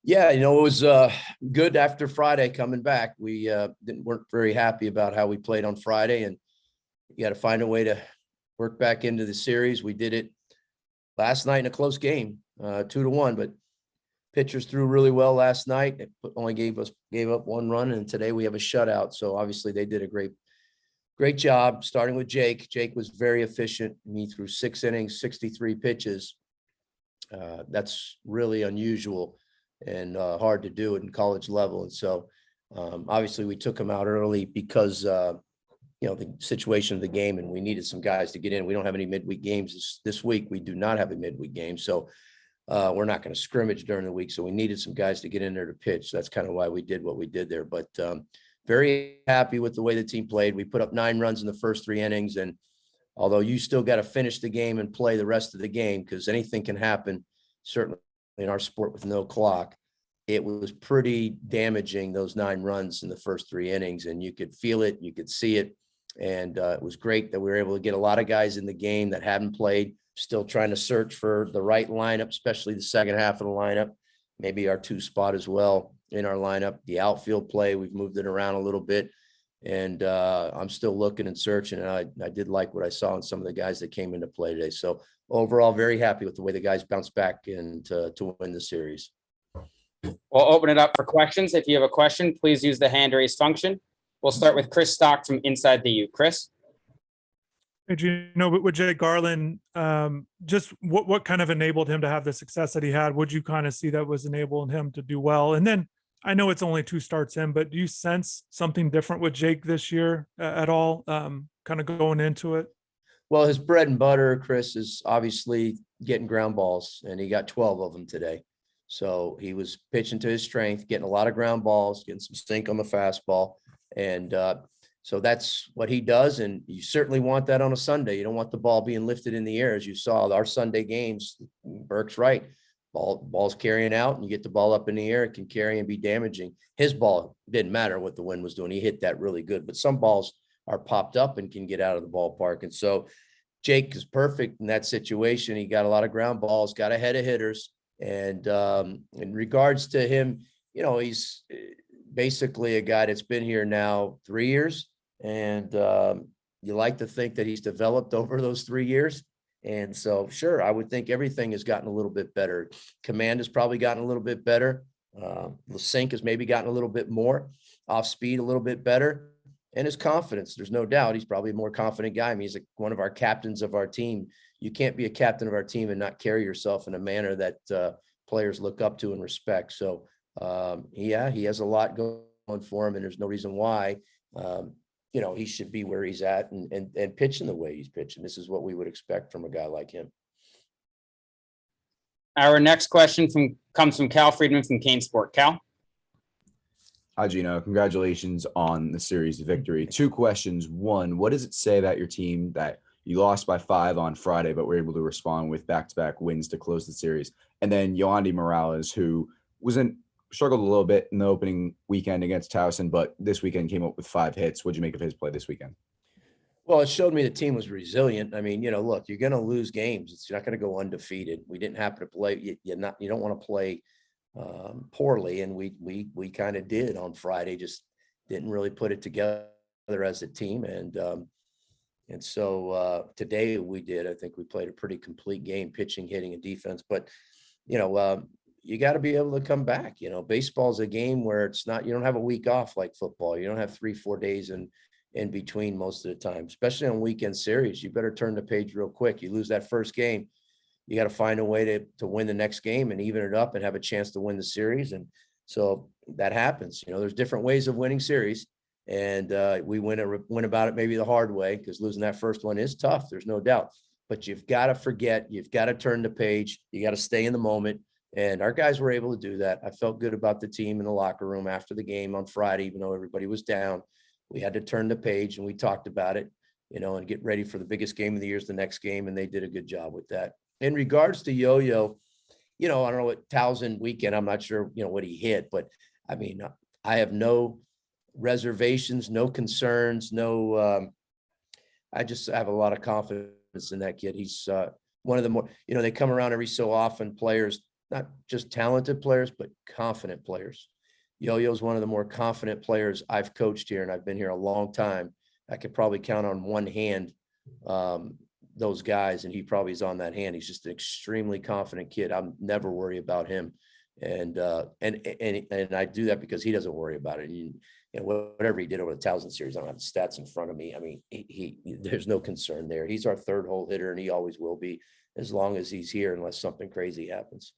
Yeah, it was good after Friday coming back. We weren't very happy about how we played on Friday, and you got to find a way to work back into the series. We did it last night in a close game, 2-1, but pitchers threw really well last night. It only gave up one run, and today we have a shutout. So obviously they did a great job. Starting with Jake. Jake was very efficient. He threw 6 innings, 63 pitches. That's really unusual and hard to do in college level. And so obviously we took him out early because the situation of the game, and we needed some guys to get in. We don't have any midweek games this week. We do not have a midweek game. So we're not going to scrimmage during the week. So we needed some guys to get in there to pitch. That's kind of why we did what we did there. But very happy with the way the team played. We put up 9 runs in the first 3 innings. And although you still got to finish the game and play the rest of the game, because anything can happen, certainly in our sport with no clock, it was pretty damaging, those 9 runs in the first 3 innings. And you could feel it, you could see it. And it was great that we were able to get a lot of guys in the game that hadn't played, still trying to search for the right lineup, especially the second half of the lineup, maybe our 2 spot as well in our lineup. The outfield play, we've moved it around a little bit. And I'm still looking and searching. And I did like what I saw in some of the guys that came into play today. So overall, very happy with the way the guys bounced back and to win the series. We'll open it up for questions. If you have a question, please use the hand raise function. We'll start with Chris Stock from Inside the U. Chris. Hey, Gino, with Jake Garland, just what kind of enabled him to have the success that he had? Would you kind of see that was enabling him to do well? And then I know it's only 2 starts in, but do you sense something different with Jake this year at all, kind of going into it? Well, his bread and butter, Chris, is obviously getting ground balls, and he got 12 of them today. So he was pitching to his strength, getting a lot of ground balls, getting some sink on the fastball. And so that's what he does. And you certainly want that on a Sunday. You don't want the ball being lifted in the air. As you saw our Sunday games, Burke's right. Ball's carrying out, and you get the ball up in the air, it can carry and be damaging. His ball didn't matter what the wind was doing. He hit that really good, but some balls are popped up and can get out of the ballpark. And so Jake is perfect in that situation. He got a lot of ground balls, got ahead of hitters. And in regards to him, he's basically a guy that's been here now 3 years. And you like to think that he's developed over those 3 years. And so, sure, I would think everything has gotten a little bit better. Command has probably gotten a little bit better. The sink has maybe gotten a little bit more, off speed a little bit better. And his confidence, there's no doubt he's probably a more confident guy. I mean, he's one of our captains of our team. You can't be a captain of our team and not carry yourself in a manner that players look up to and respect. So, he has a lot going for him, and there's no reason why, he should be where he's at and pitching the way he's pitching. This is what we would expect from a guy like him. Our next question comes from Cal Friedman from Kane Sport. Cal. Hi, Gino. Congratulations on the series victory. 2 questions. 1, what does it say about your team that you lost by 5 on Friday, but were able to respond with back-to-back wins to close the series? And then Yohandy Morales, who struggled a little bit in the opening weekend against Towson, but this weekend came up with 5 hits. What'd you make of his play this weekend? Well, it showed me the team was resilient. I mean, look, you're going to lose games. You're not going to go undefeated. We didn't happen to play. You don't want to play poorly, and we kind of did on Friday. Just didn't really put it together as a team, and so today we did. I think we played a pretty complete game, pitching, hitting, and defense. But you got to be able to come back. Baseball is a game where it's not. You don't have a week off like football. You don't have 3-4 days in between most of the time, especially on weekend series. You better turn the page real quick. You lose that first game, you got to find a way to win the next game and even it up and have a chance to win the series. And so that happens. There's different ways of winning series, and we win about it maybe the hard way, because losing that first one is tough. There's no doubt, but you've got to forget. You've got to turn the page. You got to stay in the moment. And our guys were able to do that. I felt good about the team in the locker room after the game on Friday, even though everybody was down. We had to turn the page, and we talked about it, and get ready for the biggest game of the year is the next game. And they did a good job with that. In regards to Yo-Yo, I don't know what Towson weekend, I'm not sure, what he hit, but I mean, I have no reservations, no concerns, I just have a lot of confidence in that kid. He's one of the more, they come around every so often, players not just talented players, but confident players. Yo-Yo's one of the more confident players I've coached here, and I've been here a long time. I could probably count on one hand those guys, and he probably is on that hand. He's just an extremely confident kid. I'm never worry about him. And I do that because he doesn't worry about it. And whatever he did over the 1,000 series, I don't have the stats in front of me. I mean, there's no concern there. He's our third hole hitter, and he always will be as long as he's here, unless something crazy happens.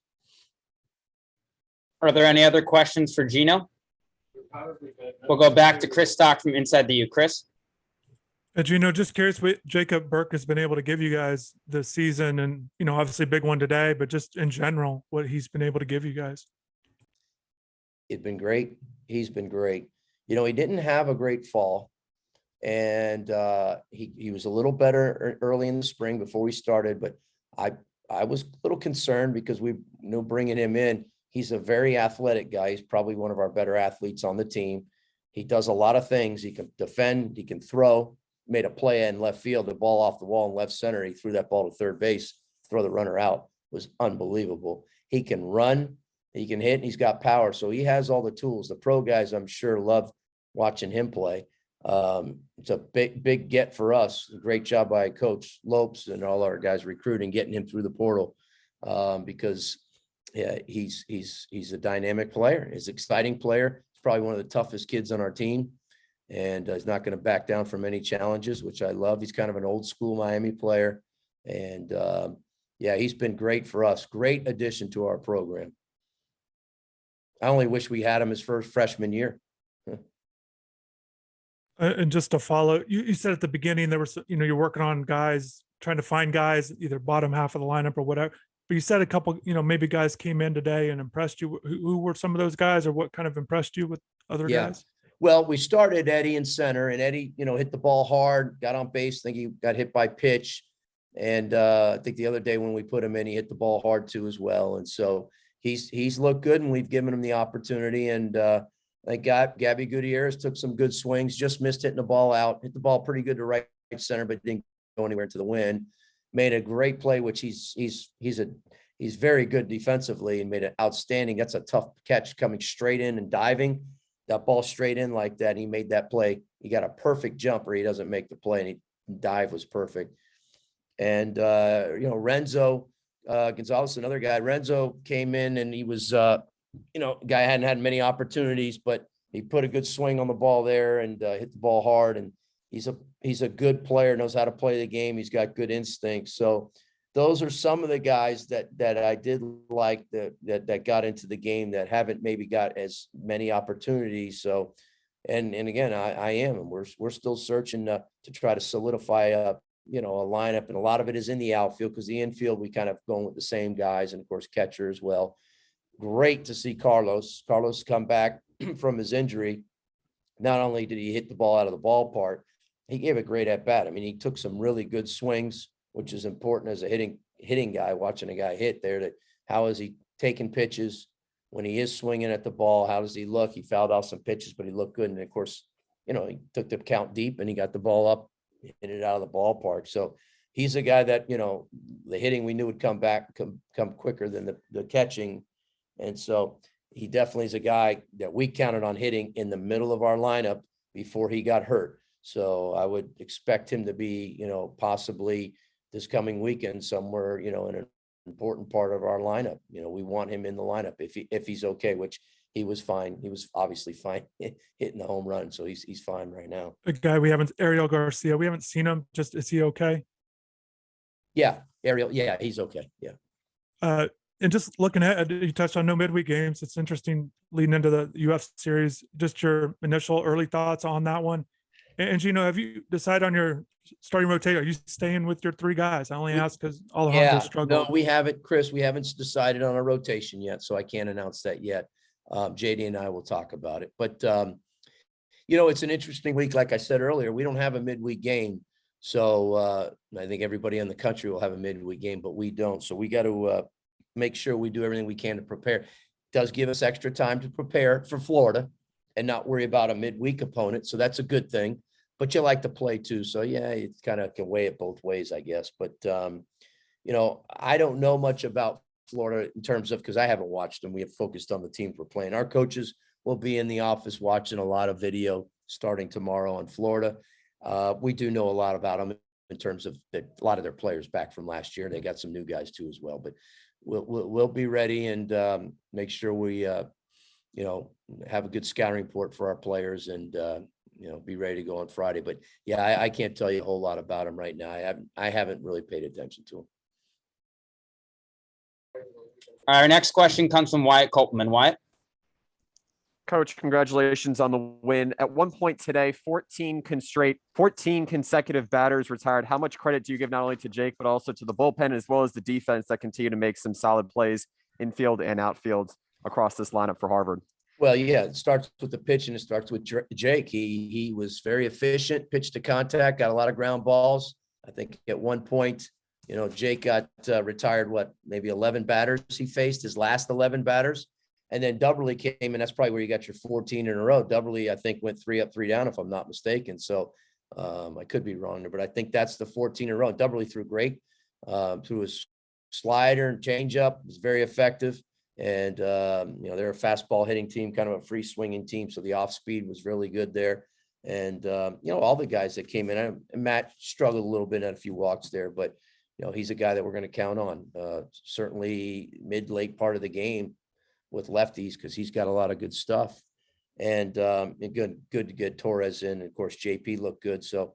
Are there any other questions for Gino? We'll go back to Chris Stock from Inside the U. Chris? Gino, just curious what Jacob Burke has been able to give you guys this season, and, obviously big one today, but just in general, what he's been able to give you guys. It's been great. He's been great. He didn't have a great fall, and he was a little better early in the spring before we started, but I was a little concerned because we knew bringing him in, he's a very athletic guy. He's probably one of our better athletes on the team. He does a lot of things. He can defend, he can throw. Made a play in left field, the ball off the wall in left center. He threw that ball to third base, throw the runner out. It was unbelievable. He can run, he can hit, and he's got power. So he has all the tools. The pro guys, I'm sure, love watching him play. It's a big get for us. Great job by Coach Lopes and all our guys recruiting, getting him through the portal, because he's a dynamic player. He's an exciting player. He's probably one of the toughest kids on our team. And he's not going to back down from any challenges, which I love. He's kind of an old school Miami player. And he's been great for us. Great addition to our program. I only wish we had him his first freshman year. And just to follow, you said at the beginning there was, you're working on guys, trying to find guys, either bottom half of the lineup or whatever. But you said a couple, maybe guys came in today and impressed you. Who were some of those guys, or what kind of impressed you with other guys? Well, we started Eddie in center, and Eddie, hit the ball hard, got on base. I think he got hit by pitch. And I think the other day when we put him in, he hit the ball hard too as well. And so he's looked good, and we've given him the opportunity. And I think Gabby Gutierrez took some good swings, just missed hitting the ball out, hit the ball pretty good to right center, but didn't go anywhere into the wind. Made a great play, which he's very good defensively, and made an outstanding. That's a tough catch, coming straight in and diving. That ball straight in like that. He made that play. He got a perfect jumper. He doesn't make the play, and he dive was perfect. And, Renzo Gonzalez, another guy. Renzo came in, and he was, guy hadn't had many opportunities, but he put a good swing on the ball there and hit the ball hard. And he's a good player, knows how to play the game. He's got good instincts. So those are some of the guys that I did like that got into the game that haven't maybe got as many opportunities. So, and again, I am, and we're still searching to try to solidify a lineup, and a lot of it is in the outfield, because the infield, we kind of going with the same guys, and of course catcher as well. Great to see Carlos come back from his injury. Not only did he hit the ball out of the ballpark, he gave a great at bat. I mean, he took some really good swings, which is important as a hitting guy, watching a guy hit there. That how is he taking pitches when he is swinging at the ball? How does he look? He fouled off some pitches, but he looked good. And of course, he took the count deep, and he got the ball up, hit it out of the ballpark. So he's a guy that, the hitting we knew would come quicker than the catching. And so he definitely is a guy that we counted on hitting in the middle of our lineup before he got hurt. So I would expect him to be, possibly this coming weekend somewhere, in an important part of our lineup. We want him in the lineup if he's okay, which he was fine. He was obviously fine hitting the home run. So he's fine right now. A guy Ariel Garcia, we haven't seen him. Just, is he okay? Yeah. Ariel. Yeah, he's okay. Yeah. And just looking at, you touched on no midweek games. It's interesting leading into the UF series. Just your initial early thoughts on that one. And Gino, have you decided on your starting rotation? Are you staying with your three guys? I only ask because Alejandro struggled. No, we haven't, Chris. We haven't decided on a rotation yet, so I can't announce that yet. JD and I will talk about it. But it's an interesting week. Like I said earlier, we don't have a midweek game, so I think everybody in the country will have a midweek game, but we don't. So we got to make sure we do everything we can to prepare. It does give us extra time to prepare for Florida and not worry about a midweek opponent. So that's a good thing. But you like to play too. So yeah, it kind of can weigh it both ways, I guess. But I don't know much about Florida in terms of, because I haven't watched them. We have focused on the teams we're playing. Our coaches will be in the office watching a lot of video starting tomorrow on Florida. We do know a lot about them in terms of a lot of their players back from last year. They got some new guys too as well, but we'll be ready and make sure we have a good scouting report for our players and be ready to go on Friday. But yeah, I can't tell you a whole lot about them right now. I haven't really paid attention to them. Our next question comes from Wyatt Kopelman. Wyatt? Coach, congratulations on the win. At one point today, 14 consecutive batters retired. How much credit do you give not only to Jake, but also to the bullpen as well as the defense that continue to make some solid plays infield and outfield across this lineup for Harvard? Well, yeah, it starts with the pitch and it starts with Jake. He was very efficient, pitch to contact, got a lot of ground balls. I think at one point, Jake got retired, maybe 11 batters he faced, his last 11 batters. And then Dubberly came, and that's probably where you got your 14 in a row. Dubberly, I think, went 3 up, 3 down, if I'm not mistaken. So I could be wrong there, but I think that's the 14 in a row. Dubberly threw great, threw his slider and changeup, was very effective. And, they're a fastball hitting team, kind of a free swinging team. So the off speed was really good there. And, all the guys that came in, Matt struggled a little bit at a few walks there, but, he's a guy that we're going to count on, certainly late part of the game with lefties, because he's got a lot of good stuff. And good to get Torres in. And of course, JP looked good. So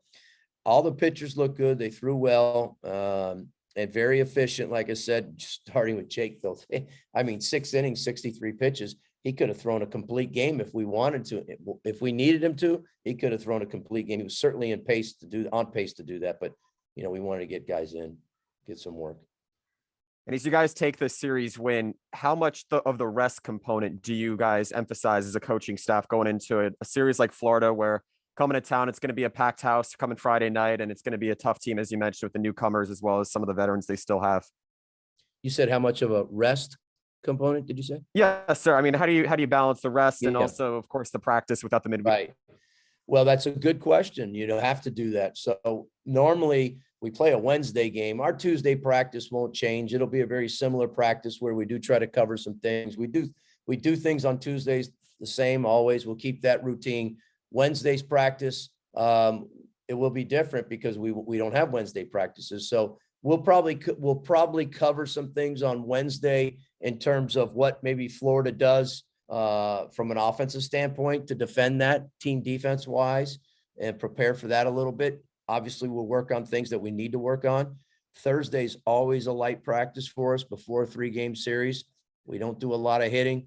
all the pitchers look good. They threw well and very efficient. Like I said, starting with Jake, though, 6 innings, 63 pitches. He could have thrown a complete game if we wanted to. If we needed him to, he could have thrown a complete game. He was certainly on pace to do that. But, we wanted to get guys in, get some work. And as you guys take this series win, how much of the rest component do you guys emphasize as a coaching staff going into it? A series like Florida, where coming to town, it's going to be a packed house coming Friday night, and it's going to be a tough team, as you mentioned, with the newcomers as well as some of the veterans they still have. You said how much of a rest component did you say? Yes, sir. I mean, how do you balance the rest and Yeah. also, of course, the practice without the midweek? Right. Well, that's a good question. You don't have to do that. So normally we play a Wednesday game. Our Tuesday practice won't change. It'll be a very similar practice where we do try to cover some things. We do things on Tuesdays the same always. We'll keep that routine. Wednesday's practice, it will be different because we don't have Wednesday practices. So we'll probably cover some things on Wednesday in terms of what maybe Florida does from an offensive standpoint to defend that team defense wise and prepare for that a little bit. Obviously, we'll work on things that we need to work on. Thursday's always a light practice for us before a 3-game series. We don't do a lot of hitting.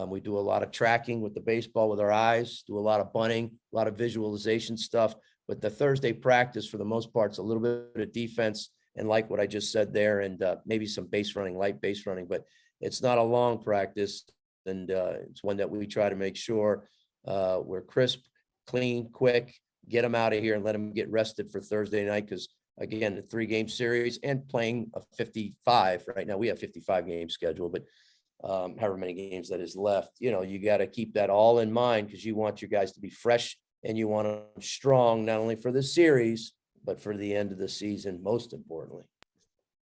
We do a lot of tracking with the baseball with our eyes, do a lot of bunting, a lot of visualization stuff. But the Thursday practice, for the most part, is a little bit of defense and like what I just said there, and maybe some base running, light base running. But it's not a long practice, and it's one that we try to make sure we're crisp, clean, quick, get them out of here and let them get rested for Thursday night. Because again, the 3-game series and playing a 55 right now, we have 55 games scheduled, but however many games that is left, you got to keep that all in mind because you want your guys to be fresh and you want them strong, not only for the series, but for the end of the season, most importantly.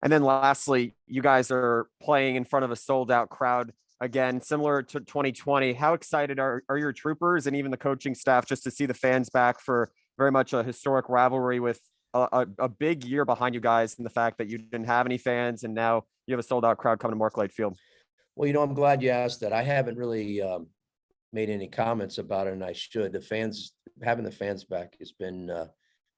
And then lastly, you guys are playing in front of a sold out crowd again, similar to 2020. How excited are your troopers and even the coaching staff just to see the fans back for very much a historic rivalry with a big year behind you guys, and the fact that you didn't have any fans and now you have a sold out crowd coming to Mark Light Field? Well, I'm glad you asked that. I haven't really made any comments about it, and I should. Having the fans back has been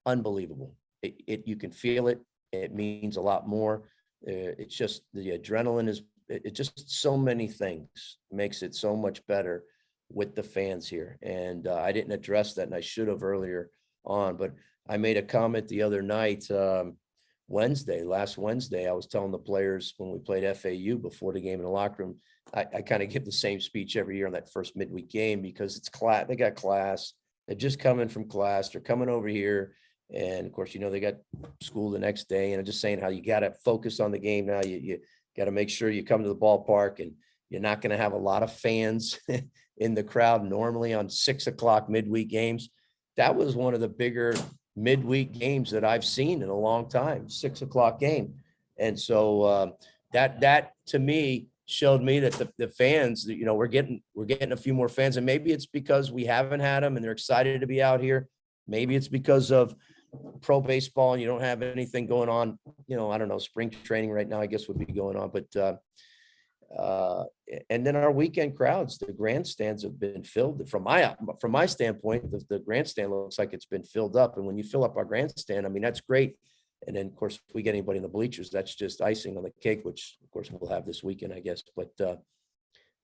unbelievable. You can feel it. It means a lot more. It's just the adrenaline it just so many things makes it so much better with the fans here. And I didn't address that, and I should have earlier on, but I made a comment the other night, last Wednesday, I was telling the players when we played FAU before the game in the locker room, I kind of give the same speech every year on that first midweek game because it's class. They got class. They're just coming from class. They're coming over here. And of course, they got school the next day, and I'm just saying how you got to focus on the game now. You got to make sure you come to the ballpark, and you're not going to have a lot of fans in the crowd normally on 6:00 midweek games. That was one of the bigger midweek games that I've seen in a long time, 6:00 game. And so that to me, showed me that the fans, you know, we're getting a few more fans, and maybe it's because we haven't had them and they're excited to be out here. Maybe it's because of pro baseball and you don't have anything going on, you know, I don't know, spring training right now, I guess would be going on, but and then our weekend crowds, the grandstands have been filled. From my standpoint, the grandstand looks like it's been filled up. And when you fill up our grandstand, I mean, that's great. And then, of course, if we get anybody in the bleachers, that's just icing on the cake, which of course we'll have this weekend, I guess. But the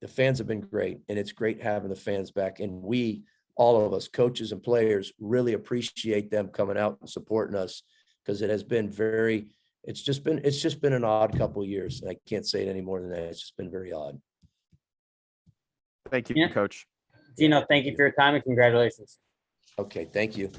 fans have been great, and it's great having the fans back. And we, all of us, coaches and players, really appreciate them coming out and supporting us, because it has been it's just been an odd couple of years. I can't say it any more than that. It's just been very odd. Thank you, Yeah. Coach. Gino, thank you for your time and congratulations. Okay, thank you.